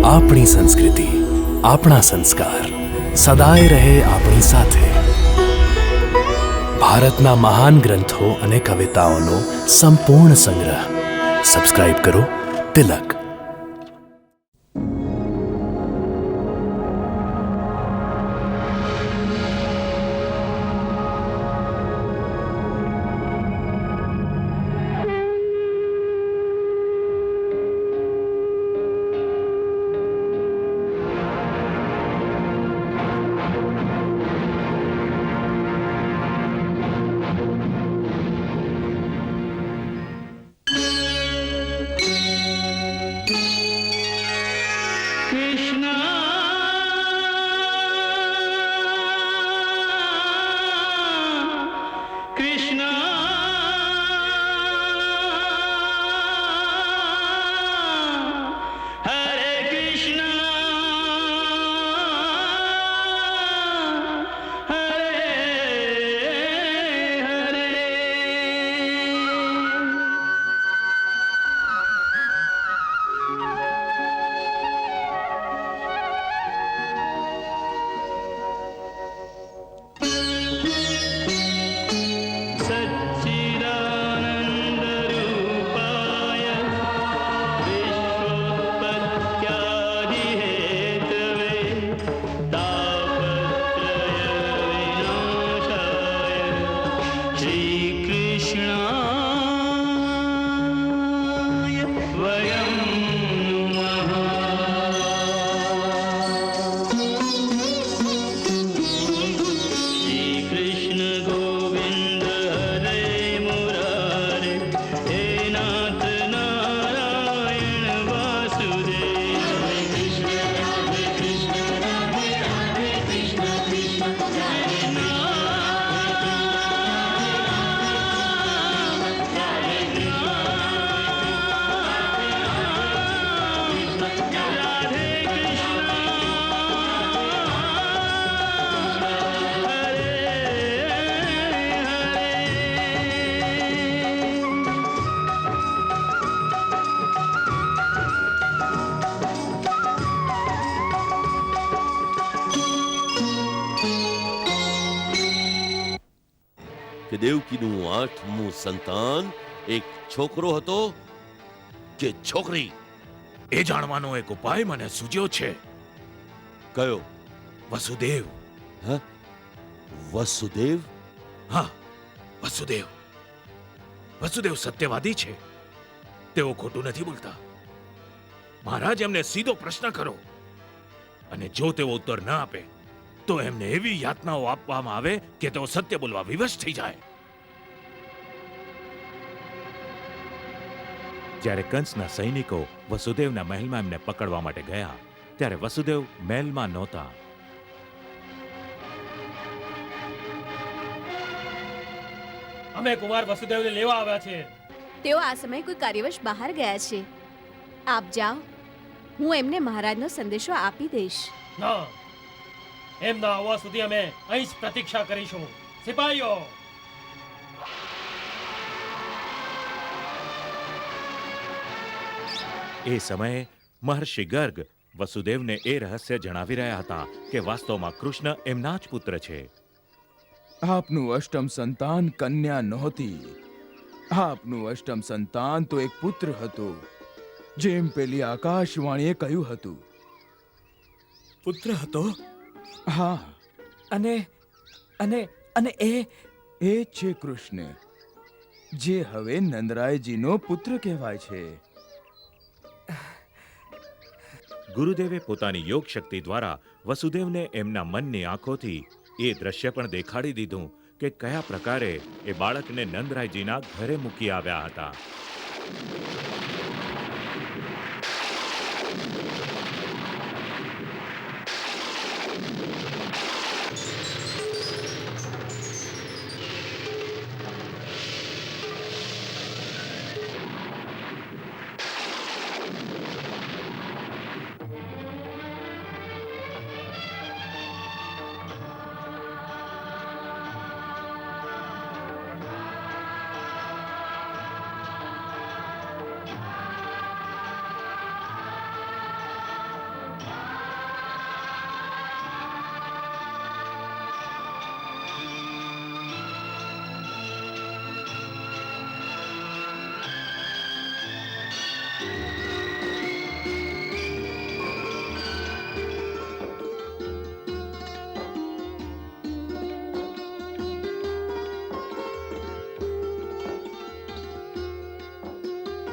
આપણી સંસ્કૃતિ, આપણા સંસ્કાર સદાય રહે આપણી સાથે. ભારતના મહાન ગ્રંથો અને કવિતાઓનો સંપૂર્ણ સંગ્રહ. સબસ્ક્રાઇબ કરો તિલક. કે દેવકીનું 8મું સંતાન એક છોકરો હતો કે છોકરી? એ જાણવાનો એક ઉપાય મને સૂઝ્યો છે. કયો? વસુદેવ. હા, વસુદેવ? હા, વસુદેવ. વસુદેવ સત્યવાદી છે. તેઓ ખોટું નથી બોલતા. મહારાજ, એમને સીધો પ્રશ્ન કરો અને જો તેઓ ઉત્તર ન આપે તો એમને એવી યાતનાઓ આપવામાં આવે કે તેઓ સત્ય બોલવા વિવશ થઈ જાય. જ્યારે કંસના સૈનિકો વસુદેવના મહેલમાં એમને પકડવા માટે ગયા ત્યારે વસુદેવ મહેલમાં નહોતા. અમે કુમાર વસુદેવને લેવા આવ્યા છીએ. તેઓ આ સમયે કોઈ કાર્યવશ બહાર ગયા છે. આપ જાઓ, હું એમને મહારાજનો સંદેશો આપી દઈશ. ના, એમના આવવા સુધી અમે અહીં જ પ્રતીક્ષા કરીશું. સિપાહીઓ! એ સમયે મહર્ષિ ગર્ગ વસુદેવને એ રહસ્ય જણાવી રહ્યા હતા કે વાસ્તવમાં કૃષ્ણ એમના જ પુત્ર છે. આપનું અષ્ટમ સંતાન કન્યા નહોતી. આપનું અષ્ટમ સંતાન તો એક પુત્ર હતો, જેમ પેલી આકાશવાણીએ કહ્યું હતું. પુત્ર હતો? હા, અને અને અને એ જ છે કૃષ્ણ, જે હવે નંદરાયજીનો પુત્ર કહેવાય છે. ગુરુદેવે પોતાની યોગ શક્તિ દ્વારા વસુદેવને એમના મનની આંખોથી એ દ્રશ્ય પણ દેખાડી દીધું કે કયા પ્રકારે એ બાળકને નંદરાયજીના ઘરે મૂકી આવ્યા હતા.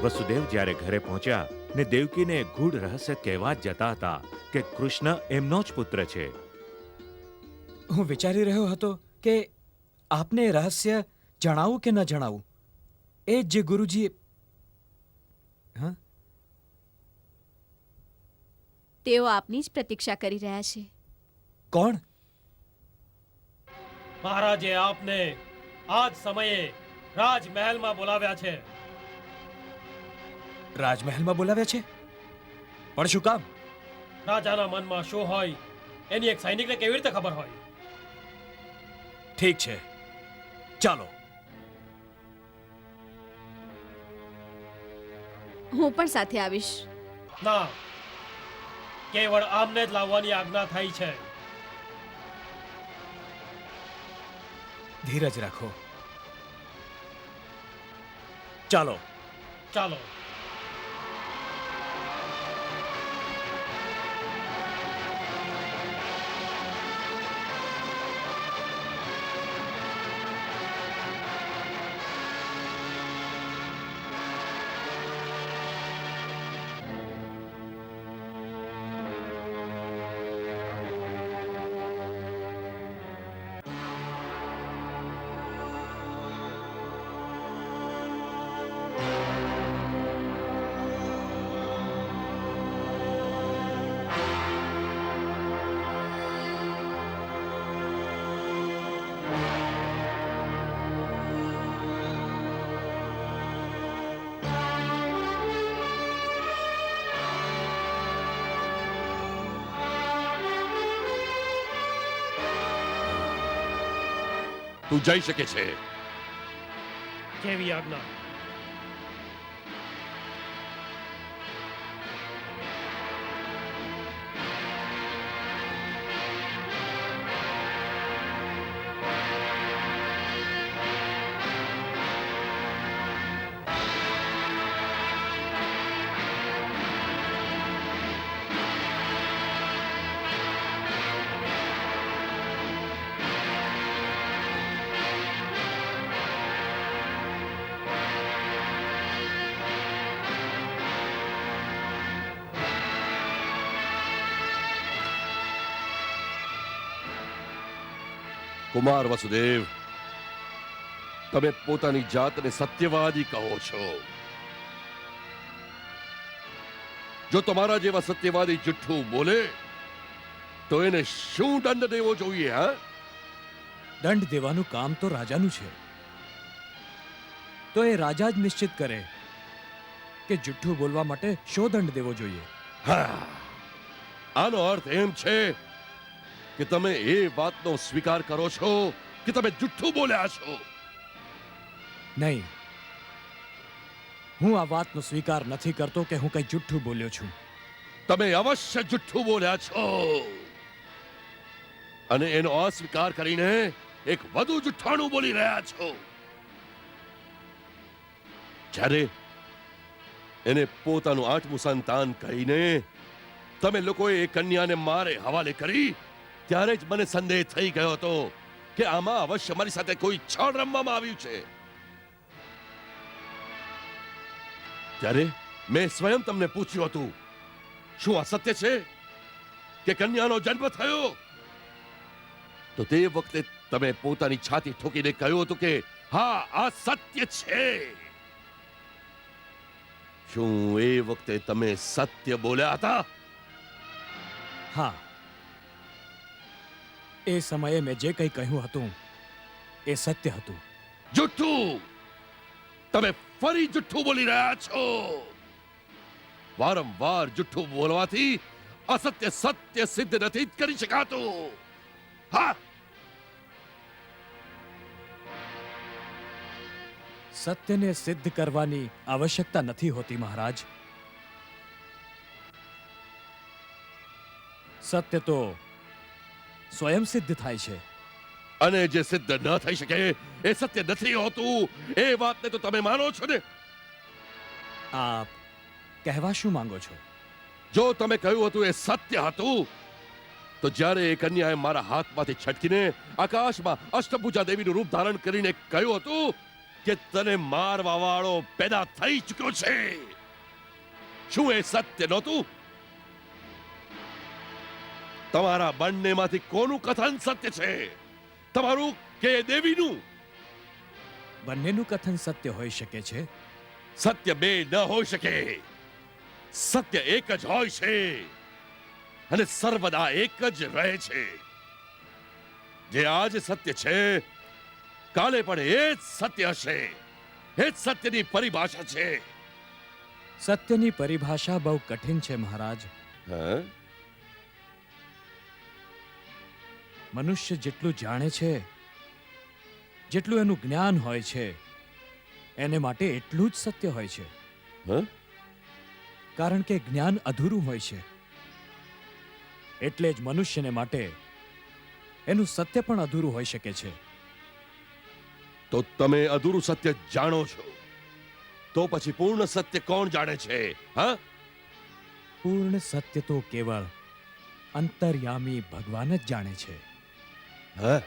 વસુદેવ જ્યારે ઘરે પહોંચ્યા ને દેવકીને ગૂઢ રહસ્ય કહેવા જ જતા હતા કે કૃષ્ણ એમનો જ પુત્ર છે. હું વિચારી રહ્યો હતો કે આપને એ રહસ્ય જણાવું કે ન જણાવું. એ જ જે ગુરુજી. હા, તેઓ આપની જ પ્રતીક્ષા કરી રહ્યા છે. કોણ? મહારાજે આપને આ જ સમયે રાજમહેલમાં બોલાવ્યા છે. રાજમહેલમાં બોલાવ્યા છે? પણ શું કામ? રાજાના મનમાં શું હોય એની એક સૈનિકને કેવી રીતે ખબર હોય? ઠીક છે, ચાલો. હું પણ સાથે આવીશ. ના, કેવળ આમને જ લાવવાની આજ્ઞા થઈ છે. ધીરજ રાખો. ચાલો. ચાલો. તું જઈ શકે છે. કેવી આજ્ઞા? કુમાર વસુદેવ, તમે પોતાની જાતને સત્યવાદી કહો છો. જો તમારા જેવા સત્યવાદી જુઠ્ઠું બોલે તો એને શું દંડ દેવો જોઈએ? હા, દંડ દેવાનું કામ તો રાજાનું છે. તો એ રાજા જ નિશ્ચિત કરે કે જુઠ્ઠું બોલવા માટે શો દંડ દેવો જોઈએ. હા, આનો અર્થ એમ છે કે તમે એ વાતનો સ્વીકાર કરો છો કે તમે જુઠ્ઠું બોલ્યા છો. નહીં, હું આ વાતનો સ્વીકાર નથી કરતો કે હું કંઈ જુઠ્ઠું બોલ્યો છું. તમે અવશ્ય જુઠ્ઠું બોલ્યા છો અને એનો અસ્વીકાર કરીને એક વધુ જુઠ્ઠાણું બોલી રહ્યા છો. જ્યારે એને પોતાનું 8મું સંતાન કહીને તમે લોકોએ એ કન્યાને મારે હવાલે કરી, ત્યારે જ મને સંદેહ થઈ ગયો હતો કે આમાં અવશ્ય મારી સાથે કોઈ છળ રમવામાં આવ્યું છે. ત્યારે મેં સ્વયં તમને પૂછ્યું હતું, શું આ સત્ય છે કે કન્યાનો જન્મ થયો? તો તે વખતે તમે પોતાની છાતી ઠોકીને કહ્યું હતું કે હા, આ સત્ય છે. શું એ વખતે તમે સત્ય બોલ્યા હતા? હા, એ સમયે મેં જે કંઈ કહ્યું હતું એ સત્ય હતું. જુઠ્ઠું! તમે ફરી જુઠ્ઠું બોલી રહ્યા છો. વારંવાર જુઠ્ઠું બોલવાથી અસત્ય સત્ય સિદ્ધ નથી કરી શકાતું. હા, સત્યને સિદ્ધ કરવાની આવશ્યકતા નથી હોતી મહારાજ. સત્ય તો સ્વયં સિદ્ધ થાય છે. અને જે સિદ્ધ ન થઈ શકે એ સત્ય નથી હોતું, એ વાતને તો તમે માનો છો ને? આપ કહેવા શું માંગો છો? જો તમે કહ્યું હતું એ સત્ય હતું, તો જ્યારે એ કન્યાએ મારા હાથમાંથી છટકીને આકાશમાં અષ્ટભુજા દેવીનું રૂપ ધારણ કરીને કહ્યું હતું કે તને મારવા વાળો પેદા થઈ ચૂક્યો છે. શું એ સત્ય નહોતું? તમારા બંનેમાંથી કોનું કથન સત્ય છે, તમારું કે દેવીનું? બંનેનું કથન સત્ય હોઈ શકે છે. સત્ય બે ન હોઈ શકે. સત્ય એક જ હોય છે અને સર્વદા એક જ રહે છે. જે આજ સત્ય છે, કાલે પણ એ જ સત્ય હશે. એ જ સત્યની પરિભાષા છે. સત્યની પરિભાષા બહુ કઠિન છે મહારાજ. હા? મનુષ્ય જેટલું જાણે છે, જેટલું એનું જ્ઞાન હોય છે, એને માટે એટલું જ સત્ય હોય છે. હા? કારણ કે જ્ઞાન અધૂરું હોય છે. એટલે જ મનુષ્યને માટે એનું સત્ય પણ અધૂરું હોઈ શકે છે. તો તમે અધૂરું સત્ય જાણો છો, તો પછી પૂર્ણ સત્ય કોણ જાણે છે? હા? પૂર્ણ સત્ય તો કેવળ અંતર્યામી ભગવાન જ જાણે છે. હા?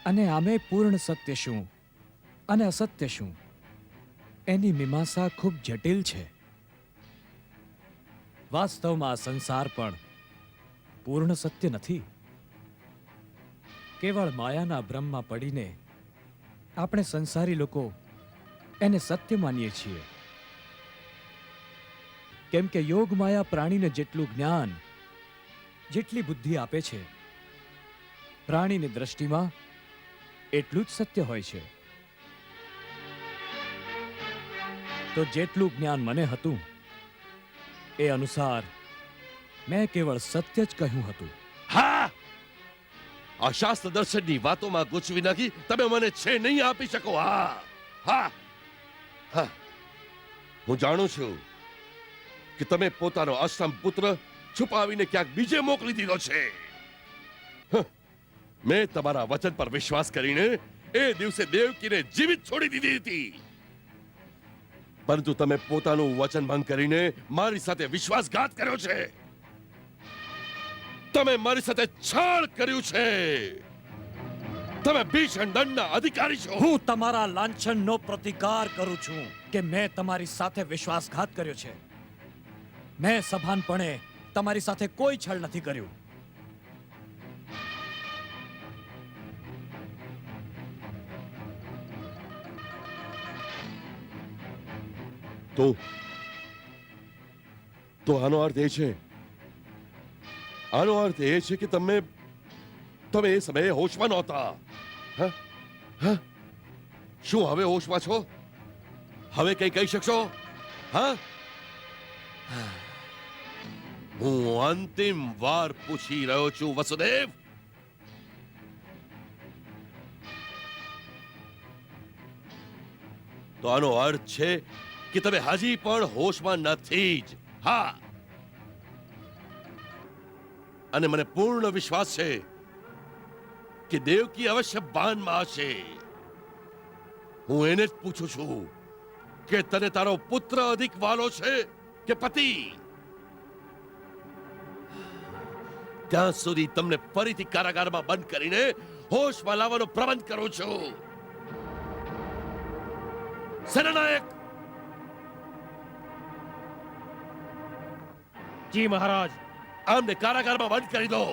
અને આમે પૂર્ણ સત્ય શું અને અસત્ય શું, એની મીમાંસા ખૂબ જટિલ છે. વાસ્તવમાં આ સંસાર પણ પૂર્ણ સત્ય નથી. કેવળ માયાના ભ્રમમાં પડીને આપણે સંસારી લોકો એને સત્ય માનીએ છીએ. કેમ કે યોગ માયા પ્રાણીને જેટલું જ્ઞાન, જેટલી બુદ્ધિ આપે છે, પ્રાણીની દ્રષ્ટિમાં એટલું જ સત્ય હોય છે. તો જેટલું જ્ઞાન મને હતું એ અનુસાર મેં કેવળ સત્ય જ કહ્યું હતું. હા! આ શાસ્ત્ર દર્શનની વાતોમાં ગૂંચવી નાખી તમે મને છે નહીં આપી શકો. હા, હા, હા. હું જાણું છું કે તમે પોતાનો અષ્ટમ પુત્ર છુપાવીને ક્યાંક બીજે મોકલી દીધો છે. મેં તમારા વચન પર વિશ્વાસ કરીને એ દિવસે દેવકીને જીવિત છોડી દીધી હતી. પરંતુ તમે પોતાનું વચન ભંગ કરીને મારી સાથે વિશ્વાસઘાત કર્યો છે. તમે મારી સાથે છળ કર્યું છે. તમે ભીષણ દંડના અધિકારી છો. હું તમારા લાંછનનો પ્રતિકાર કરું છું કે મેં તમારી સાથે વિશ્વાસઘાત કર્યો છે. મેં સભાનપણે તમારી સાથે કોઈ છળ નથી કર્યું. તો આનો અર્થ એ છે, આનો અર્થ એ છે કે તમે એ સમયે હોશમાં નહોતા. હા? હા? શું હવે હોશમાં છો? હવે કઈ કહી શકશો? હા? હું અંતિમ વાર પૂછી રહ્યો છું વસુદેવ. તો આનો અર્થ છે કે તમે હજી પણ હોશમાં નથી જ. હા? અને મને પૂર્ણ વિશ્વાસ છે કે દેવકી અવશ્ય ભાનમાં હશે. હું એને જ પૂછું છું કે તને તારો પુત્ર અધિક વાલો છે કે પતિ? ત્યાં સુધી તમને ફરીથી કારાગારમાં બંધ કરીને હોશમાં લાવવાનો પ્રબંધ કરું છું. સેનાનાયક! જી મહારાજ. આમને કારાગારમાં બંધ કરી દો.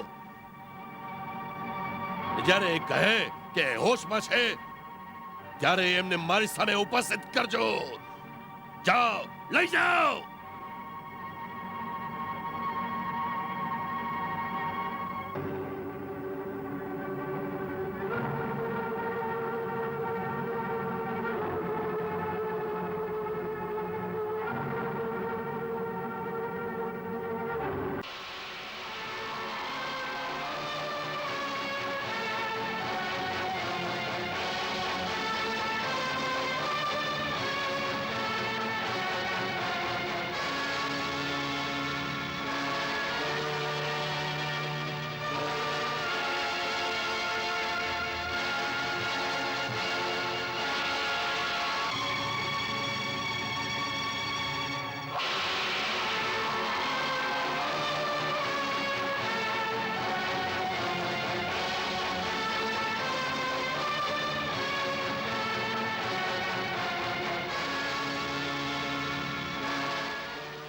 જ્યારે એ કહે કે હોશમાં છે ત્યારે એમને મારી સામે ઉપસ્થિત કરજો. જાઓ, લઈ જાઓ.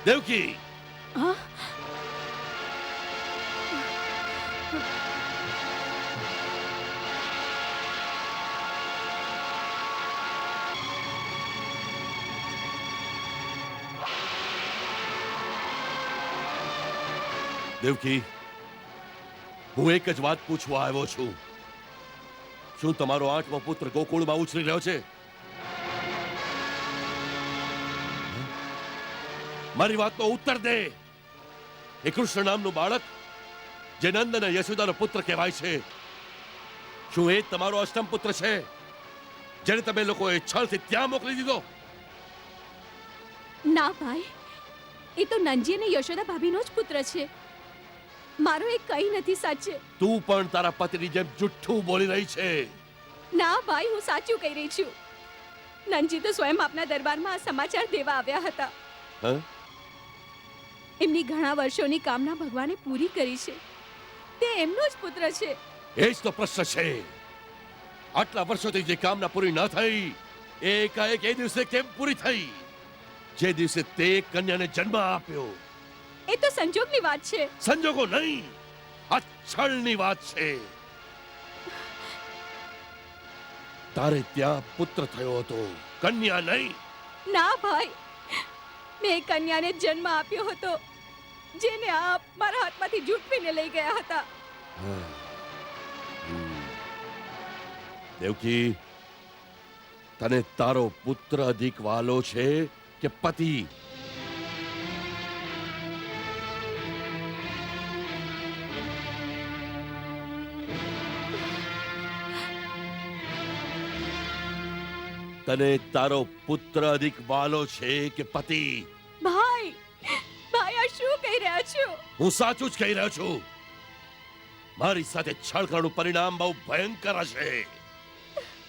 દેવકી, હા? દેવકી, હું એક જ વાત પૂછવા આવ્યો છું. શું તમારો 8મો પુત્ર ગોકુળમાં ઉછરી રહ્યો છે? મારી વાતનો ઉત્તર દે. એ કૃષ્ણ નામનું બાળક જે નંદ અને યશોદાનો પુત્ર કહેવાય છે, શું એ તમારો અષ્ટમ પુત્ર છે, જેને તમે લોકોએ છળથી ત્યાં મોકલી દીધો? ના ભાઈ, એ તો નંજી અને યશોદા ભાભીનો જ પુત્ર છે. મારો એ કઈ નથી સાચે. તું પણ તારા પતિની જેમ જુઠ્ઠું બોલી રહી છે. ના ભાઈ, હું સાચું કહી રહી છું. નંજી તો સ્વયં આપના દરબારમાં આ સમાચાર દેવા આવ્યા હતા. હા? એમની ઘણા વર્ષોની કામના ભગવાને પૂરી કરી છે. તે એમનો જ પુત્ર છે. એ જ તો પ્રશ્ન છે. આટલા વર્ષોથી જે કામના પૂરી ન થઈ, એ એકાએક એ દિવસે કેમ પૂરી થઈ, જે દિવસે તે કન્યાને જન્મ આપ્યો? એ તો સંજોગની વાત છે. સંજોગો નહીં, આ છળની વાત છે. તારે ત્યાં પુત્ર થયો હતો, કન્યા નહીં. ના ભાઈ, મેં કન્યાને જન્મ આપ્યો હતો, જેને આપ મારા હાથમાંથી ઝૂંટવીને લઈ ગયા હતા. દેવકી, તને તારો પુત્ર અધિક વાલો છે કે પતિ? તને તારો પુત્ર અધિક વાલો છે કે પતિ? ભાઈ, ભાઈ, આ શું કહી રહ્યા છો? હું સાચું જ કહી રહ્યો છું. મારી સાથે છળ કરવાનું પરિણામ બહુ ભયંકર હશે.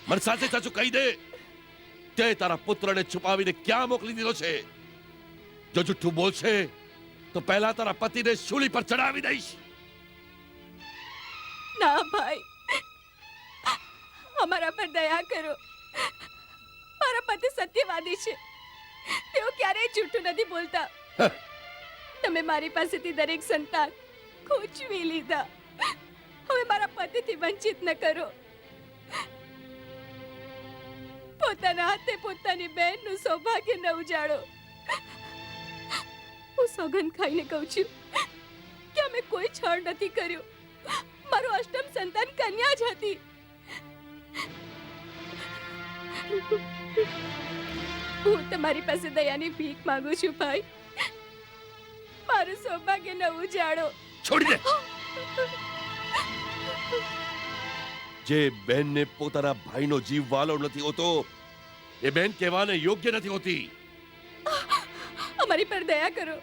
મને સાચે સાચું કહી દે, તે તારા પુત્રને છુપાવીને ક્યાં મોકલી દીધો છે? જો જુઠ્ઠું બોલશે તો પહેલા તારા પતિને શૂલી પર ચડાવી દઈશ. ના ભાઈ, અમારા પર દયા કરો. મારા પતિ સત્યવાદી છે. તેઓ ક્યારેય જૂઠું નથી બોલતા. તમે મારી પાસેથી દરેક સંતાન ખોચવી લીધા. હવે મારા પતિથી વંચિત ન કરો. પોતાના હાથે પોતાની બહેનનું સૌભાગ્ય ન ઉજાડો. હું સોગંદ ખાઈને કહું છું કે અમે કોઈ છળ નથી કર્યો. મારું અષ્ટમ સંતાન કન્યા જ હતી. હું તમારી પાસે દયાની ભીખ માંગુ છું ભાઈ. મારું સૌભાગ્ય ન ઉજાડો. છોડી દે. જે બહેનને પોતાના ભાઈનો જીવ વાલો નથી હોતો, એ બહેન કહેવાને યોગ્ય નથી હોતી. અમારી પર દયા કરો.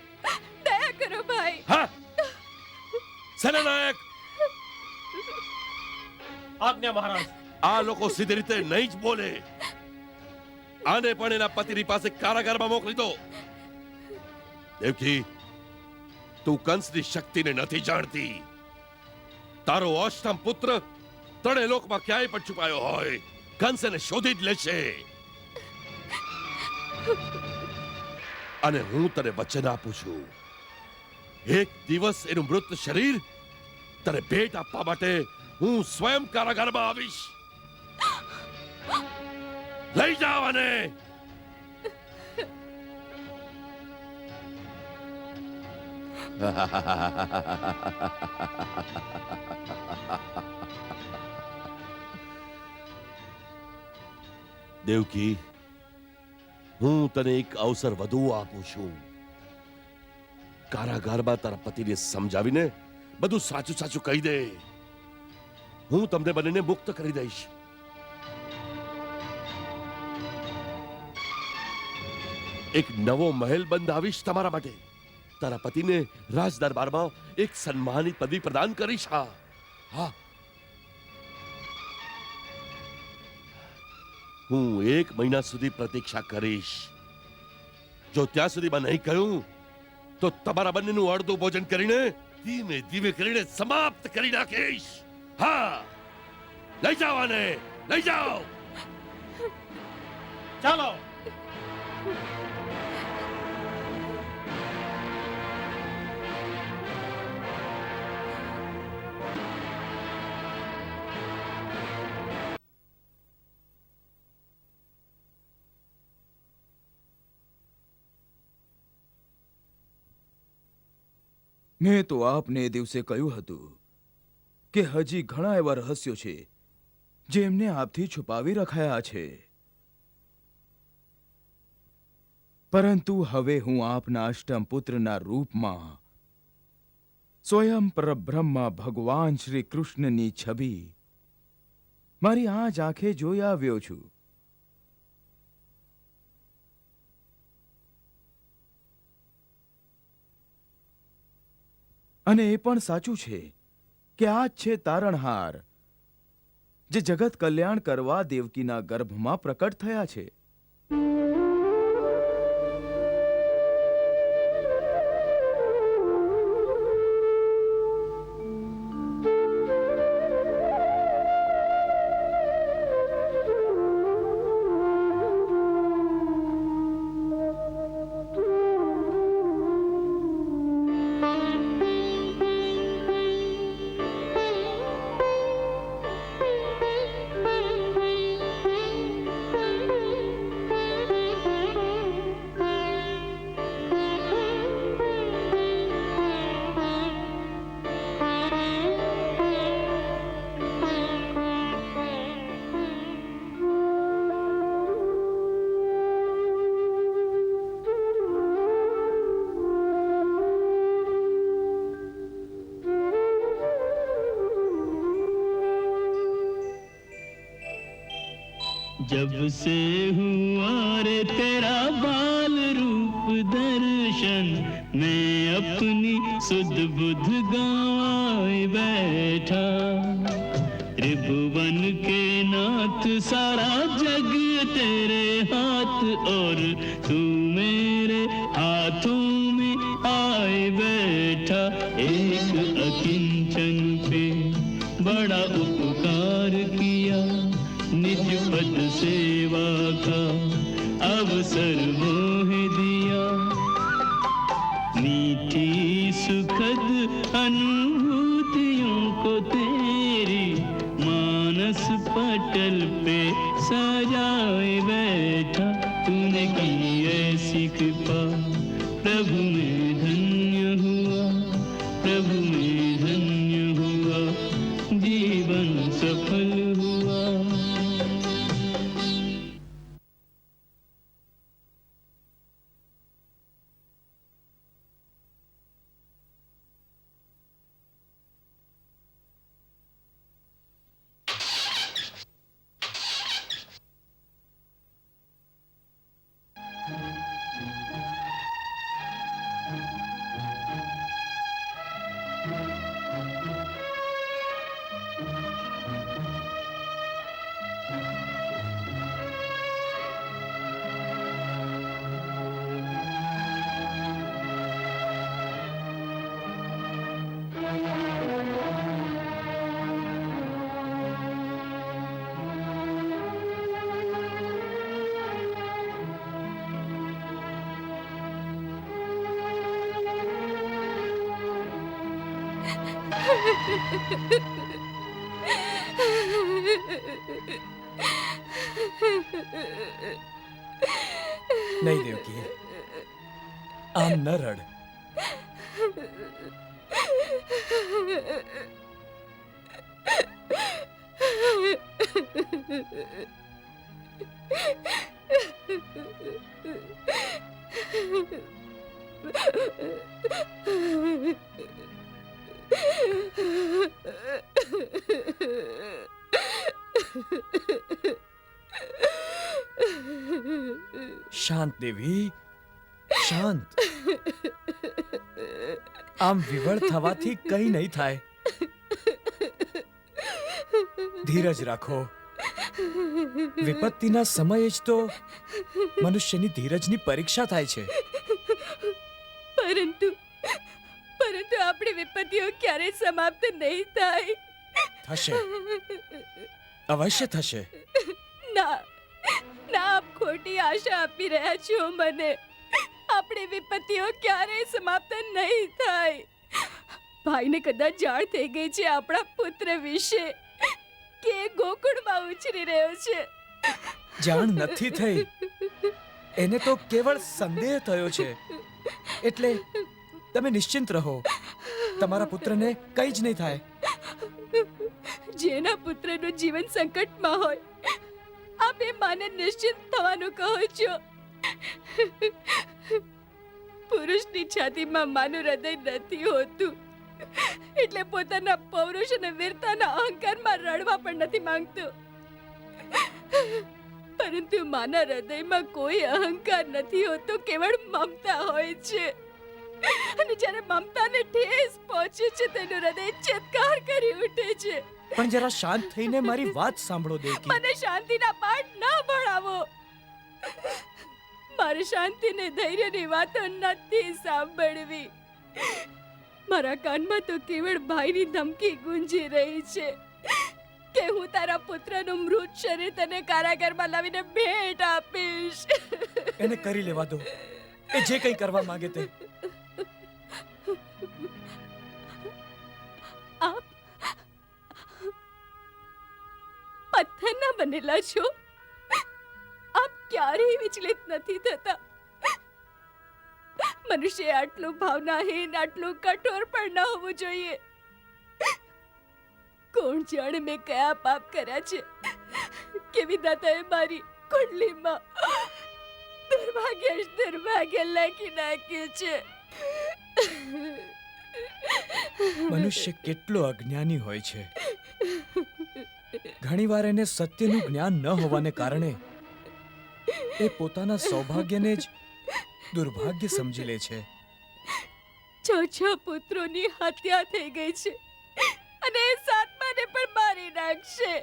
દયા કરો ભાઈ. હા, સેનાનાયક, આજ્ઞા મહારાજ. આ લોકો સીધી રીતે નહીં જ બોલે. આને પણ એના પતિની પાસે કારાગારમાં મોકલી દો. દેવકી, તું કંસની શક્તિને નથી જાણતી. તારો અષ્ટમ પુત્ર ત્રણેય લોકમાં ક્યાંય પણ છુપાયો હોય, કંસ એને શોધી જ લેશે. અને હું તને વચન આપું છું, એક દિવસ એનું મૃત શરીર તને ભેટ આપવા માટે હું સ્વયં કારાગારમાં આવીશ. લઈ જાઓ અને દેવકી, હું તને એક અવસર વધુ આપું છું. કારાગારમાં તારા પતિને સમજાવીને બધું સાચું સાચું કહી દે. હું તમને બંનેને મુક્ત કરી દઈશ. એક નવો મહેલ બંધાવીશ તમારા માટે. તારા પતિને રાજ દરબારમાં એક સન્માનિત પદવી પ્રદાન કરીશ. હા હા, હું 1 મહિના સુધી પ્રતીક્ષા કરીશ. જો ત્યાં સુધીમાં નહીં કહ્યું તો તમારા બંનેનું અડધું ભોજન કરીને ધીમે ધીમે કરીને સમાપ્ત કરી નાખીશ. હા, લઈ જાઓ આને, લઈ જાઓ. ચાલો. મેં તો આપને એ દિવસે કહ્યું હતું કે હજી ઘણા એવા રહસ્યો છે જેમને આપથી છુપાવી રખાયા છે, પરંતુ હવે હું આપના અષ્ટમ પુત્રના રૂપમાં સ્વયં પરબ્રહ્મ ભગવાન શ્રી કૃષ્ણની છબી મારી આ જ આંખે જોઈ આવ્યો છું. અને એ પણ સાચું છે કે આ જ છે તારણહાર જે જગત કલ્યાણ કરવા દેવકીના ગર્ભમાં પ્રકટ થયા છે. जब से हुआ रे तेरा बाल रूप दर्शन, मैं अपनी सुध बुध गंवाए बैठा. त्रिभुवन के नाथ सारा जग तेरे हाथ और तू मेरे हाथों में आए बैठा. एक अकिंचन पे बड़ा उपकार किया, निज पद सेवा का अवसर मोह दिया. मीठी सुखद अनुभूतियों को तेरी मानस पटल पे सजाए बैठा. तूने की ऐसी कृपा, प्रभु मैं धन्य हुआ, प्रभु मैं धन्य हुआ, जीवन सफल हुआ. નહીં દેવકી, આમ ન રડ. શાંત દેવી, શાંત. આમ વિવળ થવાથી કંઈ નહીં થાય. ધીરજ રાખો. વિપત્તિના સમયે જ તો મનુષ્યની ધીરજની પરીક્ષા થાય છે. પરંતુ આપણી વિપત્તિઓ ક્યારે સમાપ્ત નહીં થાય. થશે, અવશ્ય થશે. ના ના, આપ ખોટી આશા આપી રહ્યા છો મને. આપણી વિપત્તિઓ ક્યારેય સમાપ્ત નહીં થાય. ભાઈને કદાચ જાણ થઈ ગઈ છે આપણા પુત્ર વિશે કે એ ગોકુળમાં ઉછરી રહ્યો છે. જાણ નથી થઈ, એને તો કેવળ સંદેહ થયો છે. એટલે તમે નિશ્ચિંત રહો. તમારા પુત્રને કંઈ જ નહીં થાય. જેના પુત્રનું જીવન સંકટમાં હોય આપ એ માને નિશ્ચિત થવાનું કહો છો. પુરુષની છાતીમાં માનું હૃદય નથી હોતું એટલે પોતાના પૌરુષ અને વીરતાના અહંકારમાં રડવા પણ નથી માંગતો. પરંતુ માના હૃદયમાં કોઈ અહંકાર નથી હોતો, કેવળ મમતા હોય છે. અને જ્યારે મમતાને ઠેસ પહોંચે છે તેનું હૃદય ચિત્કાર કરી ઉઠે છે. પણ જરા શાંત થઈને મારી વાત સાંભળો દેવકી. મને શાંતિના પાઠ ન ભણાવો. મારે શાંતિ ને ધૈર્યની વાતો નથી સાંભળવી. મારા કાનમાં તો કેવળ ભાઈની ધમકી ગુંજી રહી છે કે હું તારા પુત્રનું મૃત શરીર તને કારાગારમાં લાવીને ભેટ આપીશ. એને કરી લેવા દો. એ જે કંઈ કરવા માંગે તે. આપ પથ્થરના બનેલા છો. આપ ક્યારેય વિચલિત નથી થતા. મનુષ્ય આટલું ભાવનાહીન, આટલું કઠોર પણ ન હોવું જોઈએ. કોણ જાણે મેં કયા પાપ કર્યા છે કે વિધાતાએ મારી કુંડલીમાં દુર્ભાગ્ય લખી નાખ્યું છે. મનુષ્ય કેટલો અજ્ઞાની હોય છે. ઘણીવાર એને સત્યનું જ્ઞાન ન હોવાને કારણે એ પોતાના સૌભાગ્યને જ દુર્ભાગ્ય સમજી લે છે. 6 પુત્રોની હત્યા થઈ ગઈ છે અને એ 7માને પણ મારી નાખશે.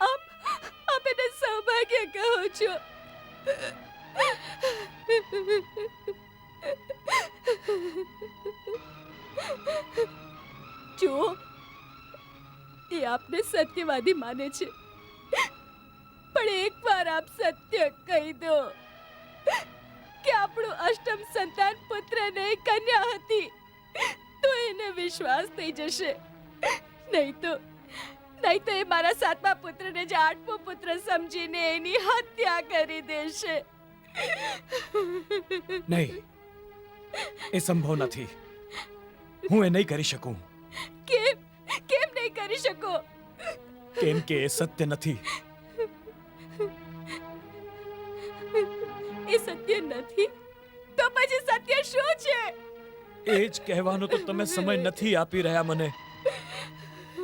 આપ એને સૌભાગ્ય કહો છો. જો એ આપને સત્યવાદી માને છે, પણ એકવાર આપ સત્ય કહી દો કે આપણું અષ્ટમ સંતાન પુત્ર નહીં કન્યા હતી, તો એને વિશ્વાસ થઈ જશે. નહીં તો એ મારા 7મા પુત્રને જ 8મો પુત્ર સમજીને એની હત્યા કરી દેશે. નહીં, એ સંભવ નથી. હું એ નહીં કરી શકું. કેમ નહીં કરી શકો? કેમ કે એ સત્ય નથી. એ સત્ય નથી તો પછી સત્ય શું છે? એ જ કહેવાનો તો તમે સમય નથી આપી રહ્યા મને.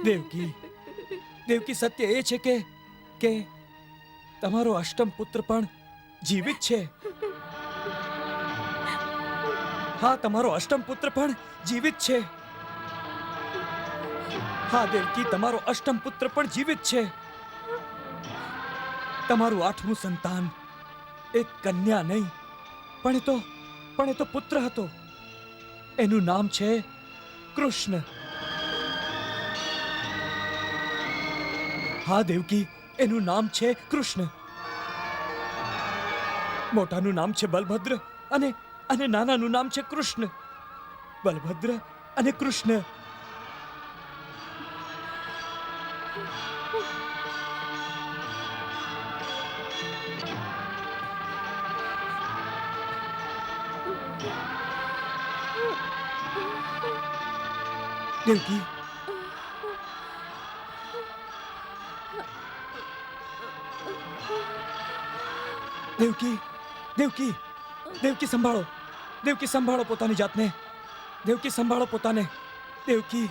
દેવકી, સત્ય એ છે કે તમારો અષ્ટમ પુત્ર પણ જીવિત છે. હા, તમારો અષ્ટમ પુત્ર પણ જીવિત છે. હા દેવકી, તમારો અષ્ટમ પુત્ર પણ જીવિત છે. તમારું 8મું સંતાન એક કન્યા નહીં, પણ એ તો પુત્ર હતો. એનું નામ છે કૃષ્ણ. હા દેવકી, એનું નામ છે કૃષ્ણ. મોટાનું નામ છે બલભદ્ર અને નાનાનું નામ છે કૃષ્ણ. બલભદ્ર અને કૃષ્ણ. દેવકી, સંભાળો. દેવકી, સંભાળો પોતાની જાતને. દેવકી, સંભાળો પોતાને. દેવકી.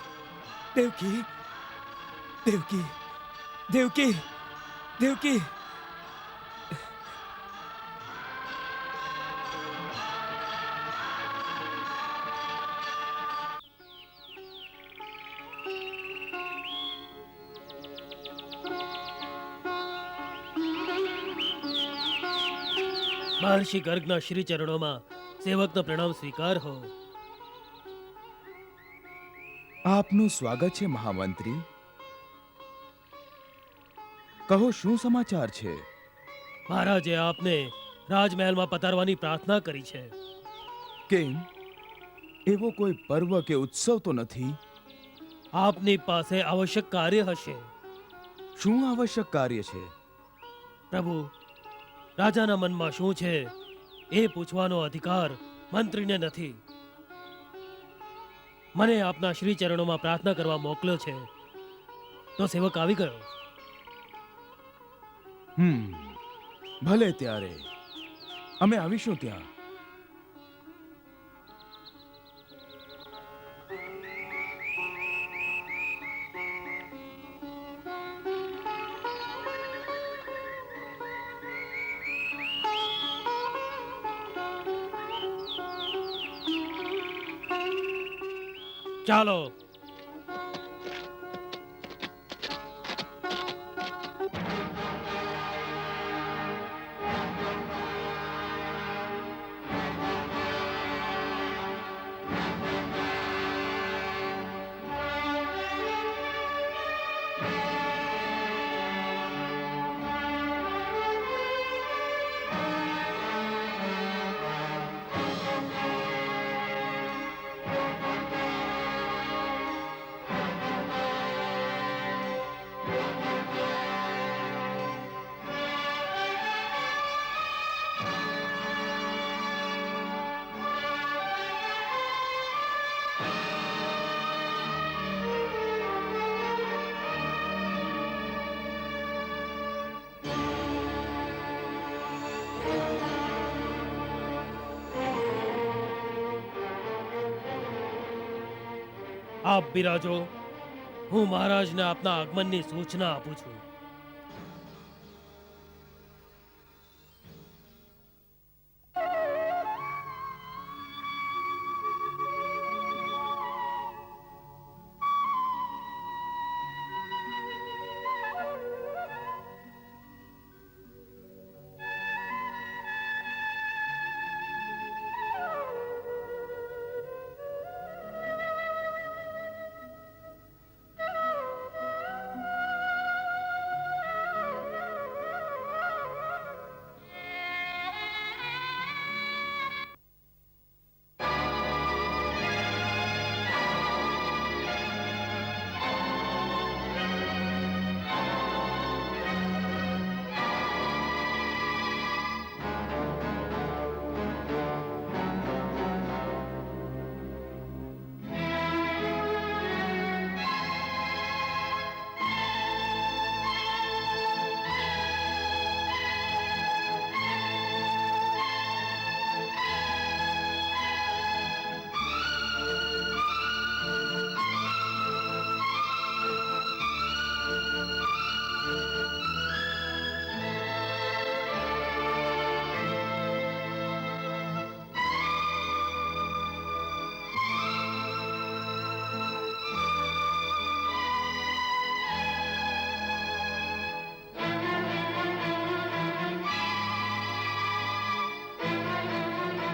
મહર્ષિ ગર્ગના શ્રી ચરણોમાં સેવકનો પ્રણામ સ્વીકાર હો. આપનું સ્વાગત છે મહામંત્રી. કહો, શું સમાચાર છે? મહારાજે આપને રાજમહેલમાં પધારવાની પ્રાર્થના કરી છે. કેમ? એવો કોઈ પર્વ કે ઉત્સવ તો નથી? આપની પાસે આવશ્યક કાર્ય હશે. શું આવશ્યક કાર્ય છે? પ્રભુ, રાજાના મનમાં શું છે એ પૂછવાનો અધિકાર મંત્રીને નથી, મને આપના શ્રી ચરણોમાં પ્રાર્થના કરવા મોકલ્યો છે તો સેવક આવી ગયો. ભલે ત્યારે અમે આવીશું ત્યાં. ચાલો. આપ બિરાજો. હું મહારાજને આપના આગમનની સૂચના આપું છું.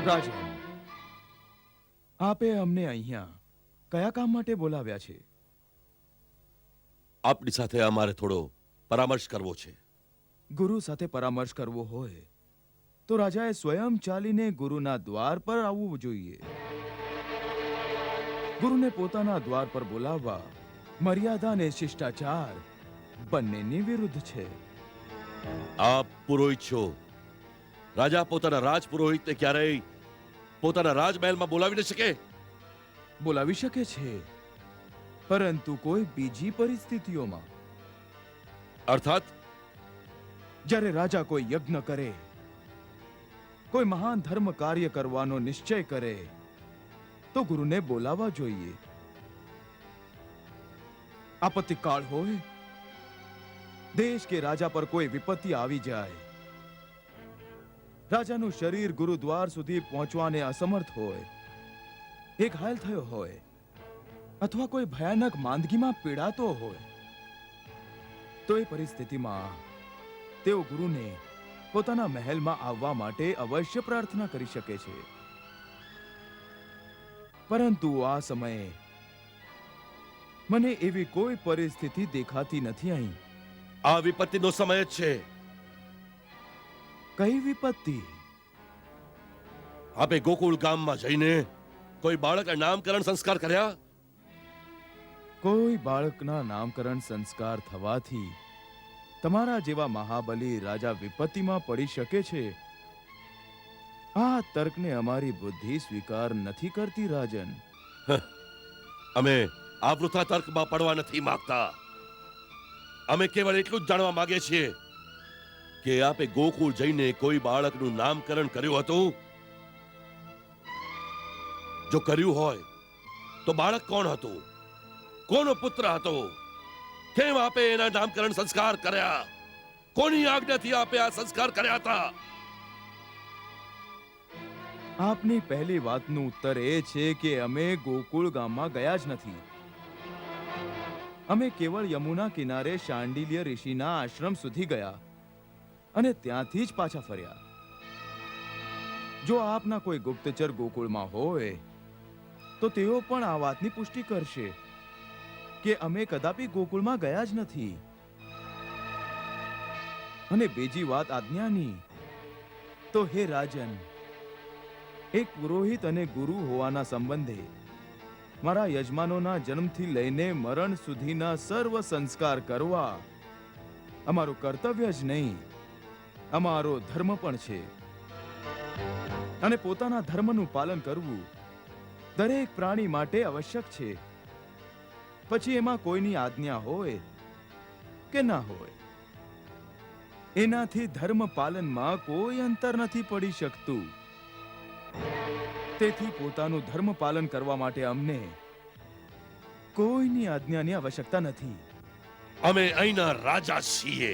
રાજન, આપે અમને અહીંયા કયા કામ માટે બોલાવ્યા છે? આપની સાથે અમારે થોડો પરામર્શ કરવો છે. ગુરુ સાથે પરામર્શ કરવો હોય તો રાજાએ સ્વયં ચાલીને ગુરુના દ્વાર પર આવવું જોઈએ. ગુરુને પોતાના દ્વાર પર બોલાવવા મર્યાદા અને શિષ્ટાચાર બંનેની વિરુદ્ધ છે. આપ પુરોહિત છો. રાજા પોતાના રાજ પુરોહિતને ક્યારેય પોતાના રાજમહેલમાં બોલાવી ન શકે. બોલાવી શકે છે, પરંતુ કોઈ બીજી પરિસ્થિતિઓમાં. અર્થાત જ્યારે રાજા કોઈ યજ્ઞ કરે, કોઈ મહાન ધર્મ કાર્ય કરવાનો નિશ્ચય કરે તો ગુરુને બોલાવવા જોઈએ. આપત્તિકાળ હોય, દેશ કે રાજા પર કોઈ વિપત્તિ આવી જાય, રાજાનું શરીર ગુરુદ્વાર સુધી પહોંચવાને અસમર્થ હોય, એ ઘાયલ થયો હોય અથવા કોઈ ભયાનક માંદગીમાં પીડાતો હોય, તો એ પરિસ્થિતિમાં તેઓ ગુરુને પોતાના મહેલમાં આવવા માટે અવશ્ય પ્રાર્થના કરી શકે છે. પરંતુ આ સમયે મને એવી કોઈ પરિસ્થિતિ દેખાતી નથી અહીં. આ વિપત્તિનો સમય જ છે. કઈ વિપત્તિ? આપે ગોકુળ ગામમાં જઈને કોઈ બાળકના નામકરણ સંસ્કાર કર્યા? કોઈ બાળકના નામકરણ સંસ્કાર થવાથી તમારા જેવા મહાબલી રાજા વિપત્તિમાં પડી શકે છે, આ તર્કને અમારી બુદ્ધિ સ્વીકાર નથી કરતી રાજન. અમે આ વૃથા તર્કમાં પડવા નથી માંગતા. અમે કેવળ એટલું જ જાણવા માંગીએ છીએ કે આપે ગોકુળ જઈને કોઈ બાળકનું નામકરણ કર્યું હતું? જો કર્યું હોય તો બાળક કોણ હતું? કોનો પુત્ર હતો? કેમ આપે એના નામકરણ સંસ્કાર કર્યા? કોની આજ્ઞાથી આપે આ સંસ્કાર કર્યા હતા? આપની પહેલી વાતનો ઉત્તર એ છે કે અમે ગોકુળ ગામમાં ગયા જ નથી. અમે કેવળ યમુના કિનારે શાંડિલ્ય ઋષિના આશ્રમ સુધી ગયા અને ત્યાંથી જ પાછા ફર્યા. જો આપના કોઈ ગુપ્તચર ગોકુળમાં હોય તો તેઓ પણ આ વાતની પુષ્ટિ કરશે કે અમે કદાપી ગોકુળમાં ગયા જ નથી. અને બીજી વાત આજ્ઞાની, તો હે રાજન, એક પુરોહિત અને ગુરુ હોવાના સંબંધે મારા યજમાનોના જન્મથી લઈને મરણ સુધીના સર્વ સંસ્કાર કરવા અમારું કર્તવ્ય જ નહીં, અમારો ધર્મ પણ છે. અને પોતાના ધર્મનું પાલન કરવું દરેક પ્રાણી માટે આવશ્યક છે, પછી એમાં કોઈની આજ્ઞા હોય કે ના હોય. એનાથી ધર્મ પાલનમાં કોઈ અંતર નથી પડી શકતું. તેથી પોતાનું ધર્મ પાલન કરવા માટે અમને કોઈની આજ્ઞાની આવશ્યકતા નથી. અમે અહીંના રાજા છીએ.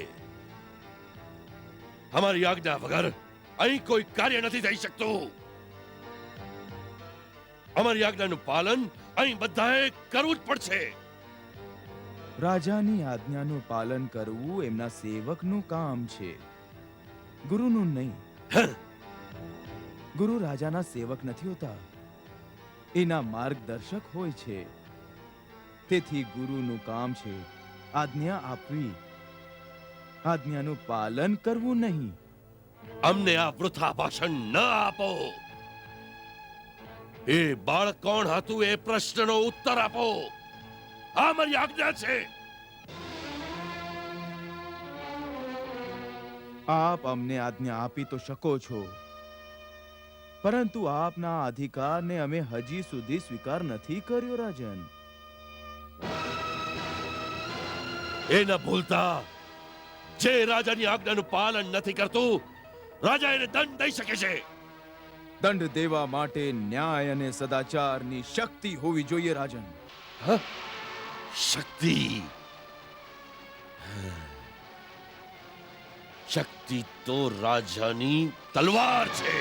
અમારી આજ્ઞા વગર અહીં કોઈ કાર્ય નથી થઈ શકતું. અમારી આજ્ઞાનું પાલન અહીં બધાએ કરવું જ પડશે. રાજાની આજ્ઞાનું પાલન કરવું એમના સેવકનું કામ છે, ગુરુનું નહીં. ગુરુ રાજાના સેવક નથી હોતા, એના માર્ગદર્શક હોય છે. તેથી ગુરુનું કામ છે આજ્ઞા આપવી, આજ્ઞાનું પાલન કરવું નહીં. અમને આ વૃથા ભાષણ ન આપો. એ બાળક કોણ હતું એ પ્રશ્નનો ઉત્તર આપો. આ મારી આજ્ઞા છે. આપ અમને આજ્ઞા આપી તો શકો છો, પરંતુ આપના અધિકારને અમે હજી સુધી સ્વીકાર નથી કર્યો રાજન. એ ન ભૂલતા, જે રાજાની આજ્ઞાનું પાલન નથી કરતું, રાજા એને દંડ દઈ શકે છે. દંડ દેવા માટે ન્યાય અને સદાચારની શક્તિ હોવી જોઈએ રાજન. શક્તિ શક્તિ તો રાજાની તલવાર છે.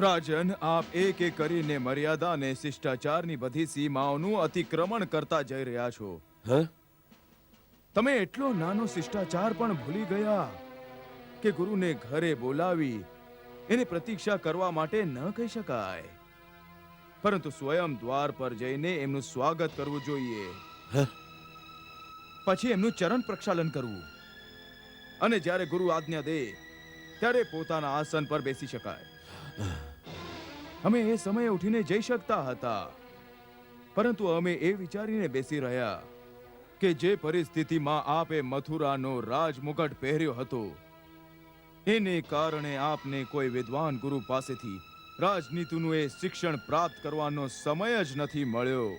રાજન, આપ એક એક કરીને મર્યાદા અને શિષ્ટાચારની બધી સીમાઓનું અતિક્રમણ કરતા જઈ રહ્યા છો. તમે એટલો નાનો શિષ્ટાચાર પણ ભૂલી ગયા કે ગુરુને ઘરે બોલાવી એને પ્રતીક્ષા કરવા માટે ન કહી શકાય, પરંતુ સ્વયં દ્વાર પર જઈને એમનું સ્વાગત કરવું જોઈએ. પછી એમનું ચરણ પ્રક્ષાલન કરવું, અને જ્યારે ગુરુ આજ્ઞા દે ત્યારે પોતાના આસન પર બેસી શકાય. અમે એ સમયે ઉઠીને જઈ શકતા હતા, પરંતુ અમે એ વિચારીને બેસી રહ્યા કે જે પરિસ્થિતિમાં આપે મથુરાનો રાજમુગટ પહેર્યો હતો, એને કારણે આપને કોઈ વિદ્વાન ગુરુ પાસેથી રાજનીતિનું એ શિક્ષણ પ્રાપ્ત કરવાનો સમય જ નથી મળ્યો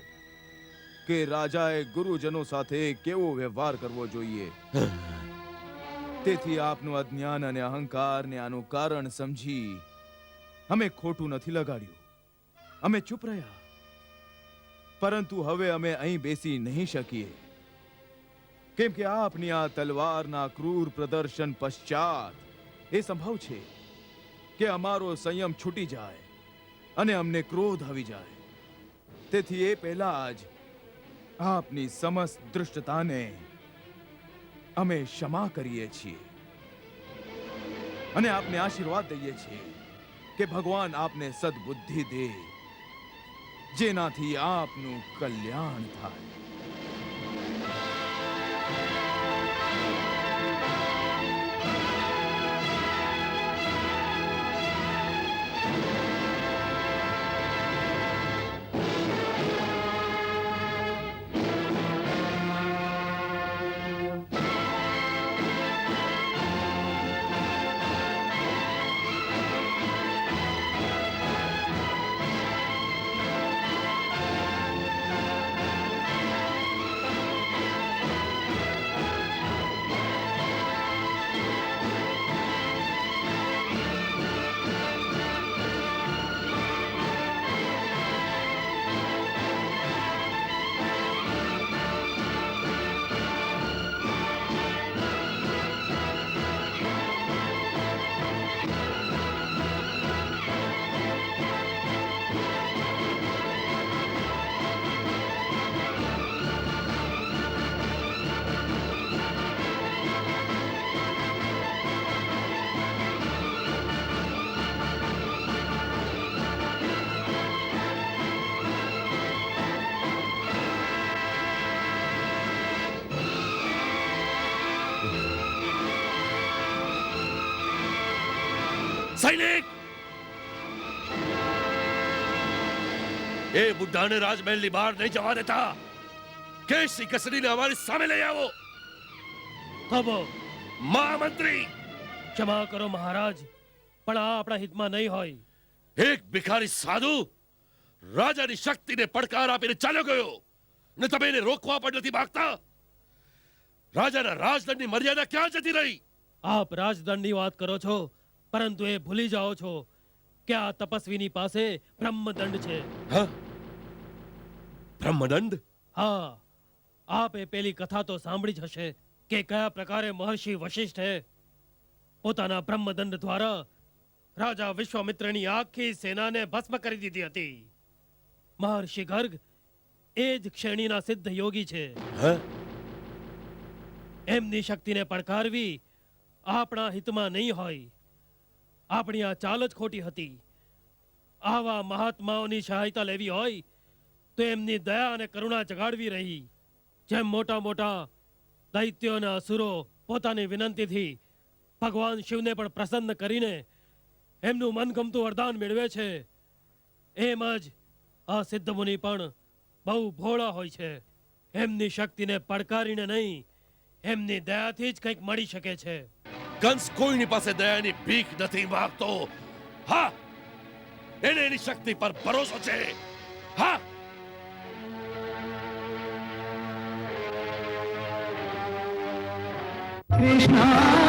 કે રાજાએ ગુરુજનો સાથે કેવો વ્યવહાર કરવો જોઈએ. તેથી આપનું અજ્ઞાન અને અહંકારને આનું કારણ સમજી અમે ખોટું નથી લગાડ્યું, અમે ચૂપ રહ્યા. પરંતુ હવે અમે અહીં બેસી નહીં શકીએ, કેમ કે આપની આ તલવારના ક્રૂર પ્રદર્શન પશ્ચાત એ સંભવ છે કે અમારો સંયમ છૂટી જાય અને અમને ક્રોધ આવી જાય. તેથી એ પહેલા જ આપની સમસ્ત દૃષ્ટતાને અમે ક્ષમા કરીએ છીએ અને આપને આશીર્વાદ દઈએ છીએ કે ભગવાન આપને સદબુદ્ધિ દે, જેનાથી આપનું કલ્યાણ થાય. સૈનિક એ બુઢાને રાજમહેલની બહાર નહીં જવા દેતા. કેસરી કસરીને અમારી સામે લઈ આવો. થોભો, મહામંત્રી, ક્ષમા કરો મહારાજ, પણ આ આપણા હિતમાં નહીં હોય. એક ભિખારી સાધુ રાજાની શક્તિને પડકાર આપીને ચાલ્યો ગયો ને તમે એને રોકવા પણ નથી માંગતા. રાજાના રાજદંડની મર્યાદા ક્યાં જતી રહી? આપ રાજદંડની વાત કરો છો, પરંતુ એ ભૂલી જાઓ છો કે આ તપસ્વીની પાસે બ્રહ્મદંડ છે. હા, બ્રહ્મદંડ? હા, આપે પેલી કથા તો સાંભળી જ હશે કે કયા પ્રકારે મહર્ષિ વશિષ્ઠે પોતાના બ્રહ્મદંડ દ્વારા રાજા વિશ્વામિત્રની આખી સેનાને ભસ્મ કરી દીધી હતી. મહર્ષિ ગર્ગ એ જ શ્રેણીના સિદ્ધ યોગી છે. હા, એમની શક્તિને પડકારવી આપણા હિતમાં નહીં હોય. આપણી આ ચાલ જ ખોટી હતી. આવા મહાત્માઓની સહાયતા લેવી હોય તો એમની દયા અને કરુણા જગાડવી રહી. જેમ મોટા મોટા દૈત્યો અને અસુરો પોતાની વિનંતીથી ભગવાન શિવને પણ પ્રસન્ન કરીને એમનું મનગમતું વરદાન મેળવે છે, એમ જ આ સિદ્ધ મુનિ પણ બહુ ભોળા હોય છે. એમની શક્તિને પડકારીને નહીં, એમની દયાથી જ કંઈક મળી શકે છે. કંસ કોઈની પાસે દયાની ભીખ નથી માંગતો. હા, એને એની શક્તિ પર ભરોસો છે. હા, कृष्णा